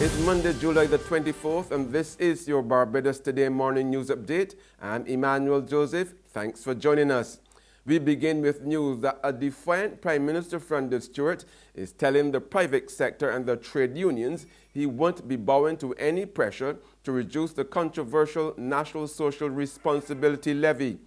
It's Monday, July the 24th, and this is your Barbados Today morning news update. I'm Emmanuel Joseph. Thanks for joining us. We begin with news that a defiant Prime Minister Minister Stuart is telling the private sector and the trade unions he won't be bowing to any pressure to reduce the controversial National Social Responsibility Levy.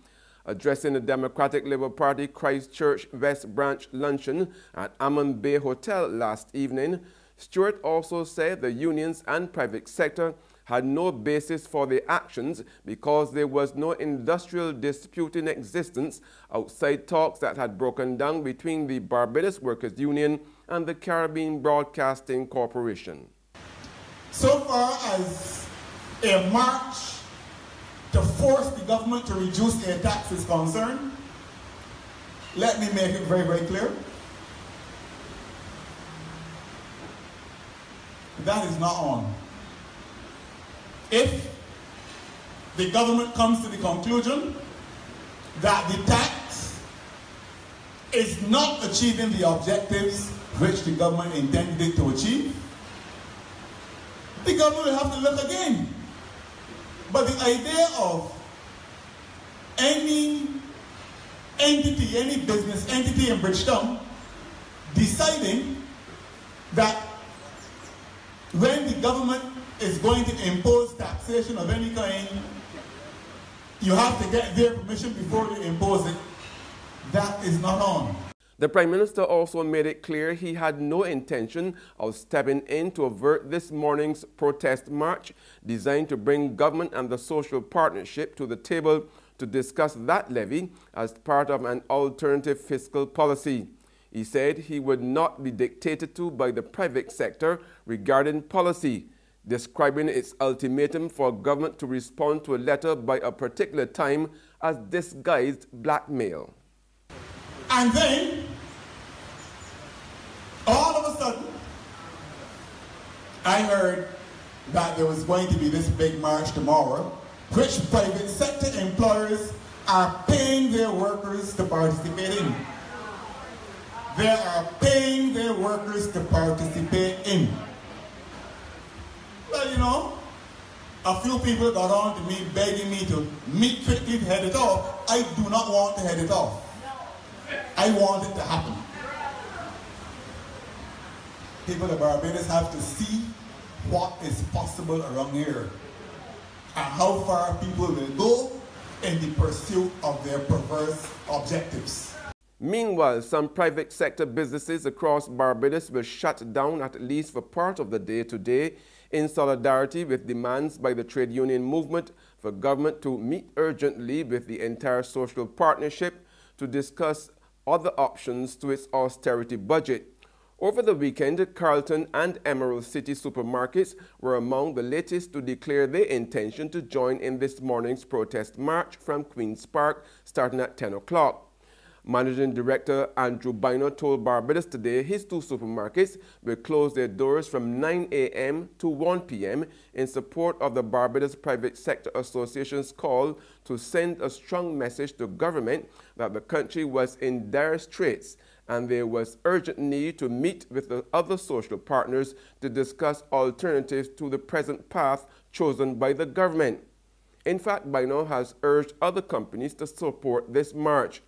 Addressing the Democratic Labour Party Christchurch West Branch luncheon at Ammon Bay Hotel last evening, Stuart also said the unions and private sector had no basis for their actions because there was no industrial dispute in existence outside talks that had broken down between the Barbados Workers' Union and the Caribbean Broadcasting Corporation. So far as a march to force the government to reduce their tax is concerned, let me make it very, very clear. That is not on. If the government comes to the conclusion that the tax is not achieving the objectives which the government intended it to achieve, the government will have to look again. But the idea of any entity, any business entity in Bridgetown deciding that when the government is going to impose taxation of any kind, you have to get their permission before you impose it, that is not on. The Prime Minister also made it clear he had no intention of stepping in to avert this morning's protest march designed to bring government and the social partnership to the table to discuss that levy as part of an alternative fiscal policy. He said he would not be dictated to by the private sector regarding policy, describing its ultimatum for government to respond to a letter by a particular time as disguised blackmail. And then, all of a sudden, I heard that there was going to be this big march tomorrow, which private sector employers are paying their workers to participate in. They are paying their workers to participate in. Well, you know, a few people got on to me begging me to meet quickly to head it off. I do not want to head it off. I want it to happen. People of Barbados have to see what is possible around here and how far people will go in the pursuit of their perverse objectives. Meanwhile, some private sector businesses across Barbados were shut down at least for part of the day today in solidarity with demands by the trade union movement for government to meet urgently with the entire social partnership to discuss other options to its austerity budget. Over the weekend, Carlton and Emerald City supermarkets were among the latest to declare their intention to join in this morning's protest march from Queen's Park starting at 10 o'clock. Managing Director Andrew Bino told Barbados Today his two supermarkets will close their doors from 9 a.m. to 1 p.m. in support of the Barbados Private Sector Association's call to send a strong message to government that the country was in dire straits and there was urgent need to meet with the other social partners to discuss alternatives to the present path chosen by the government. In fact, Bino has urged other companies to support this march.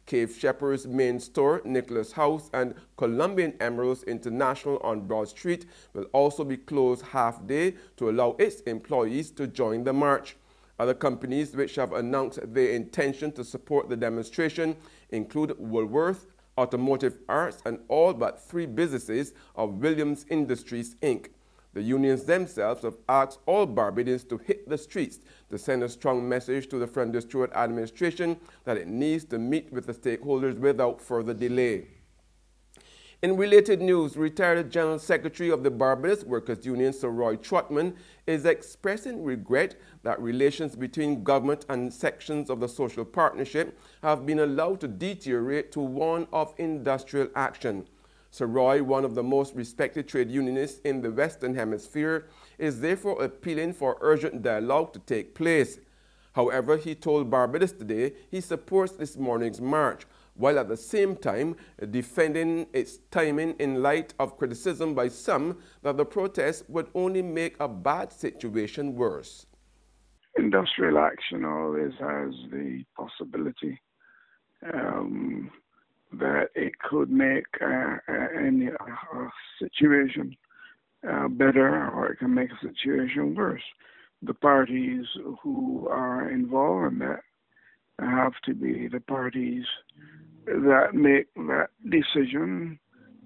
Cave Shepherd's main store, Nicholas House, and Colombian Emeralds International on Broad Street will also be closed half-day to allow its employees to join the march. Other companies which have announced their intention to support the demonstration include Woolworth, Automotive Arts, and all but 3 businesses of Williams Industries, Inc. The unions themselves have asked all Barbadians to hit the streets to send a strong message to the Minister Stuart administration that it needs to meet with the stakeholders without further delay. In related news, retired General Secretary of the Barbados Workers' Union, Sir Roy Trotman, is expressing regret that relations between government and sections of the social partnership have been allowed to deteriorate to one of industrial action. Sir Roy, one of the most respected trade unionists in the Western Hemisphere, is therefore appealing for urgent dialogue to take place. However, he told Barbados Today he supports this morning's march, while at the same time defending its timing in light of criticism by some that the protest would only make a bad situation worse. Industrial action always has the possibility that it could make any situation better, or it can make a situation worse. The parties who are involved in that have to be the parties that make that decision.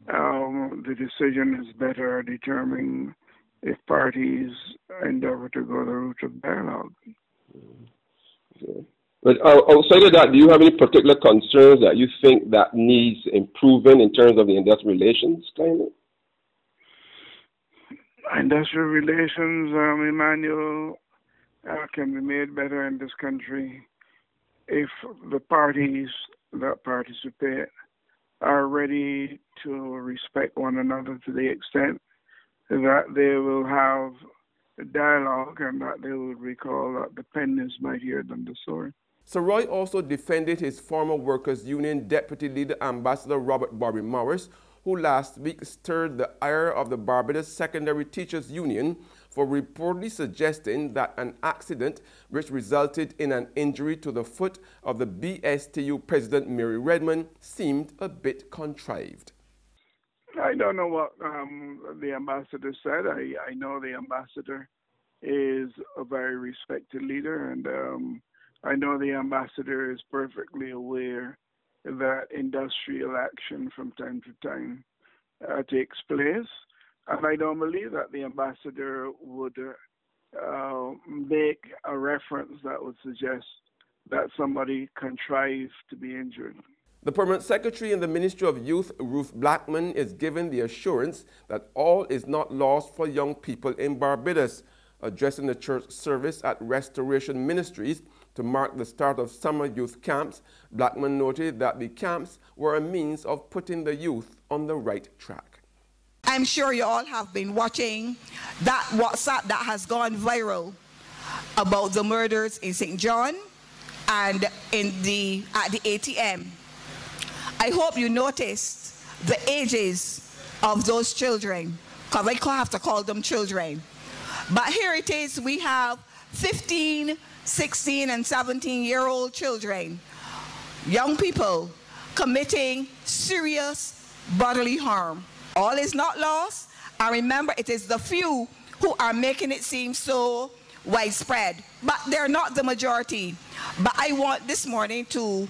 The decision is better determining if parties endeavor to go the route of dialogue. Okay. But outside of that, do you have any particular concerns that you think that needs improving in terms of the industrial relations climate? Industrial relations, Emmanuel, can be made better in this country if the parties that participate are ready to respect one another to the extent that they will have a dialogue and that they will recall that the pen is mightier than the sword. Sir Roy also defended his former Workers' Union Deputy Leader Ambassador Robert Bobby Morris, who last week stirred the ire of the Barbados Secondary Teachers Union for reportedly suggesting that an accident which resulted in an injury to the foot of the BSTU President Mary Redmond seemed a bit contrived. I don't know what the ambassador said. I know the ambassador is a very respected leader, and I know the ambassador is perfectly aware that industrial action from time to time takes place. And I don't believe that the ambassador would make a reference that would suggest that somebody contrived to be injured. The Permanent Secretary in the Ministry of Youth, Ruth Blackman, is given the assurance that all is not lost for young people in Barbados. Addressing the church service at Restoration Ministries to mark the start of summer youth camps, Blackman noted that the camps were a means of putting the youth on the right track. I'm sure you all have been watching that WhatsApp that has gone viral about the murders in St. John and at the ATM. I hope you noticed the ages of those children, because I have to call them children. But here it is, we have 15, 16, and 17-year-old children, young people committing serious bodily harm. All is not lost, and remember, it is the few who are making it seem so widespread, but they're not the majority. But I want this morning to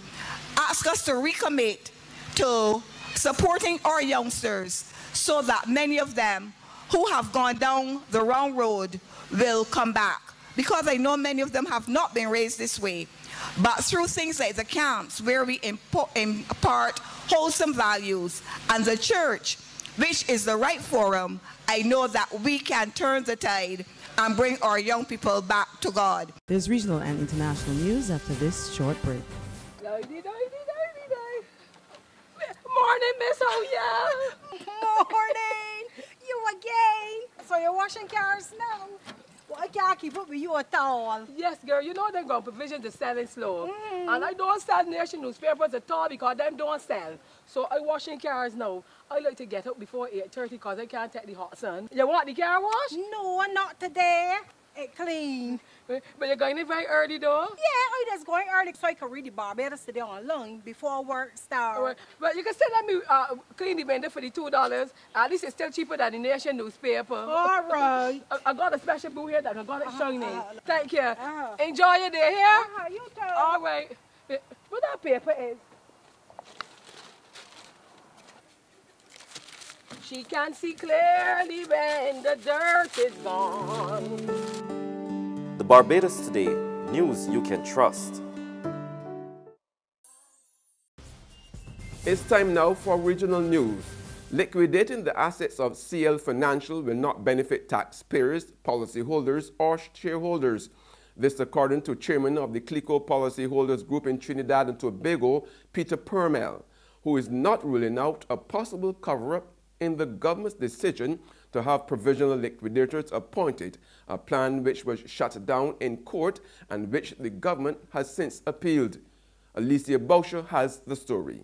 ask us to recommit to supporting our youngsters so that many of them who have gone down the wrong road will come back. Because I know many of them have not been raised this way. But through things like the camps where we impart wholesome values, and the church, which is the right forum, I know that we can turn the tide and bring our young people back to God. There's regional and international news after this short break. Morning, Miss Oya. Morning. You again. So you're washing cars now? Well, I can't keep up with you at all. Yes, girl. You know they're going to provision to selling slow. And I don't sell nation newspapers at all because them don't sell. So I washing cars now. I like to get up before 8:30 because I can't take the hot sun. You want the car wash? No, not today. It clean. But you're going in very early though? Yeah, I just going early so I can read the Barbados today online before work starts. Right. But you can still let me clean the vendor for the $2. At least it's still cheaper than the nation newspaper. All right. I got a special boo here that I got it shining. Thank you. Enjoy your day here. You too. All right. What that paper is? She can see clearly when the dirt is gone. The Barbados Today, news you can trust. It's time now for regional news. Liquidating the assets of CL Financial will not benefit taxpayers, policyholders, or shareholders. This according to Chairman of the CLICO Policyholders Group in Trinidad and Tobago, Peter Permel, who is not ruling out a possible cover-up in the government's decision to have provisional liquidators appointed, a plan which was shut down in court and which the government has since appealed. Alicia Boucher has the story.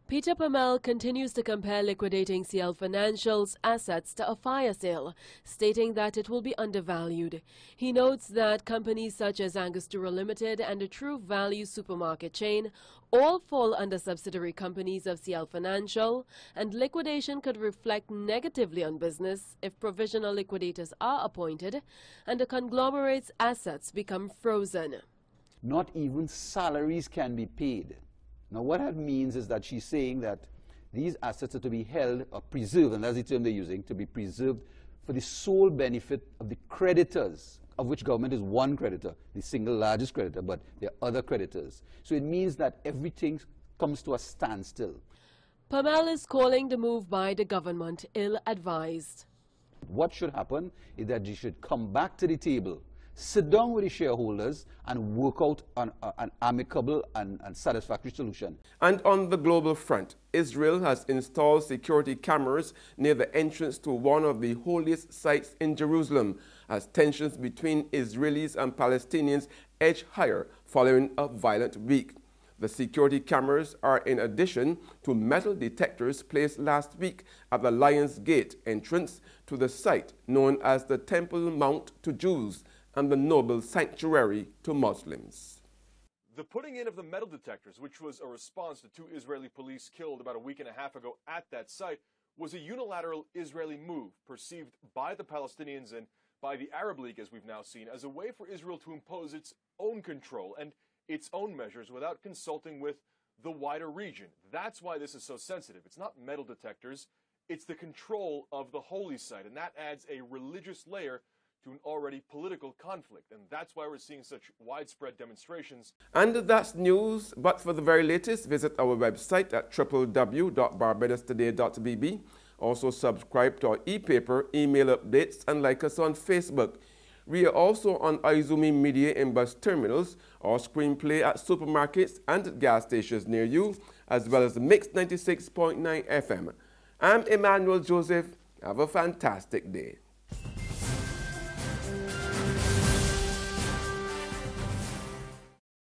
Peter Pamel continues to compare liquidating CL Financial's assets to a fire sale, stating that it will be undervalued. He notes that companies such as Angostura Limited and the True Value supermarket chain all fall under subsidiary companies of CL Financial, and liquidation could reflect negatively on business if provisional liquidators are appointed and the conglomerate's assets become frozen. Not even salaries can be paid. Now, what that means is that she's saying that these assets are to be held or preserved, and that's the term they're using, to be preserved for the sole benefit of the creditors, of which government is one creditor, the single largest creditor, but there are other creditors. So it means that everything comes to a standstill. Pamel is calling the move by the government ill-advised. What should happen is that you should come back to the table, sit down with the shareholders and work out an amicable and satisfactory solution. And on the global front, Israel has installed security cameras near the entrance to one of the holiest sites in Jerusalem as tensions between Israelis and Palestinians edge higher following a violent week. The security cameras are in addition to metal detectors placed last week at the Lion's Gate entrance to the site known as the Temple Mount to Jews and the Noble Sanctuary to Muslims. The putting in of the metal detectors, which was a response to 2 Israeli police killed about a week and a half ago at that site, was a unilateral Israeli move perceived by the Palestinians and by the Arab League, as we've now seen, as a way for Israel to impose its own control and its own measures without consulting with the wider region. That's why this is so sensitive. It's not metal detectors, it's the control of the holy site, and that adds a religious layer to an already political conflict, and that's why we're seeing such widespread demonstrations. And that's news, but for the very latest, visit our website at www.barbadostoday.bb. Also subscribe to our e-paper, email updates, and like us on Facebook. We are also on Izumi Media in bus terminals or screenplay at supermarkets and gas stations near you, as well as the Mix 96.9 FM. I'm Emmanuel Joseph. Have a fantastic day.